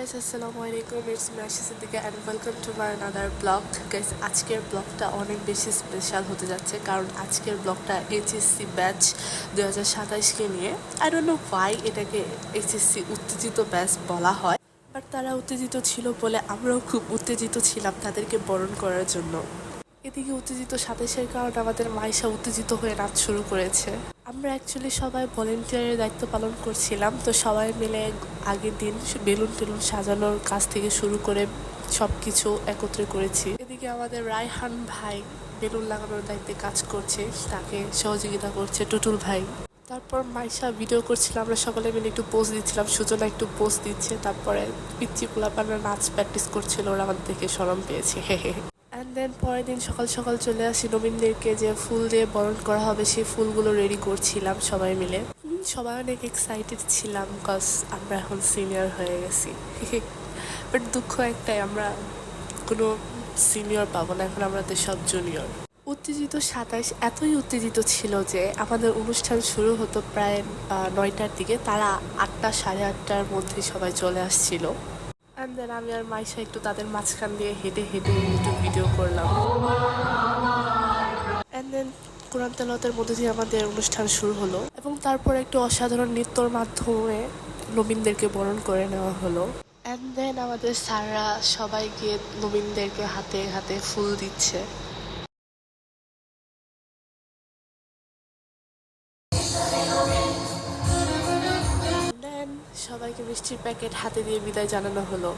guys, আসসালামু আলাইকুম, it's me Asha Siddiqa and welcome to my another blog. Guys, আজকের ব্লগটা অনেক বেশি স্পেশাল হতে যাচ্ছে, কারণ আজকের ব্লগটা এইচএসসি ব্যাচ 2027কে নিয়ে। আই ডোন্ট নো ওয়াই এটাকে এইচএসসি উত্তেজিত ব্যাচ বলা হয়, বাট তারা উত্তেজিত ছিল বলে আমরাও খুব উত্তেজিত ছিলাম তাদেরকে বরণ করার জন্য। এদিকে উত্তেজিত 27-এর কারণে আমাদের মাইশা উত্তেজিত হয়ে নাচ শুরু করেছে। আমরা অ্যাকচুয়ালি সবাই ভলেন্টিয়ারের দায়িত্ব পালন করছিলাম, তো সবাই মিলে আগের দিন বেলুন টেলুন সাজানোর কাজ থেকে শুরু করে সব কিছু একত্রে করেছি। এদিকে আমাদের রায়হান ভাই বেলুন লাগানোর দায়িত্বে কাজ করছে, তাকে সহযোগিতা করছে টুটুল ভাই। তারপর মাইশা ভিডিও করছিল, আমরা সকলে মিলে একটু পোস্ট দিচ্ছিলাম, সূচনা একটু পোস্ট দিচ্ছে। তারপরে পিচ্চি পোলাপানরা নাচ প্র্যাকটিস করছিল, ওরা আমাদের থেকে শরম পেয়েছে। অ্যান্ড দেন পরের দিন সকাল সকাল চলে আসি নবীনদেরকে যে ফুল দিয়ে বরণ করা হবে, সেই ফুলগুলো রেডি করছিলাম সবাই মিলে। সবাই অনেক এক্সাইটেড ছিলাম, কজ আমরা এখন সিনিয়র হয়ে গেছি। বাট দুঃখ একটাই, আমরা কোনো সিনিয়র পাবো না, এখন আমাদের সব জুনিয়র। উত্তেজিত 27 এতই উত্তেজিত ছিল যে আমাদের অনুষ্ঠান শুরু হতো প্রায় 9টার দিকে, তারা 8টা সাড়ে 8টার মধ্যে সবাই চলে আসছিল। অ্যান্ড দেন আমি আর মাইশা একটু তাদের মাঝখান দিয়ে হেঁটে হেঁটে একটু ভিডিও করলাম। অ্যান্ড দেন কোরআন তেলাওয়াতের মধ্যে দিয়ে আমাদের অনুষ্ঠান শুরু হলো, এবং তারপর একটু অসাধারণ নৃত্যর মাধ্যমে নবীনদেরকে বরণ করে নেওয়া হলো। অ্যান্ড দেন আমাদের স্যাররা সবাই গিয়ে নবীনদেরকে হাতে হাতে ফুল দিচ্ছে। দেন সবাইকে মিষ্টির প্যাকেট হাতে দিয়ে বিদায় জানানো হলো।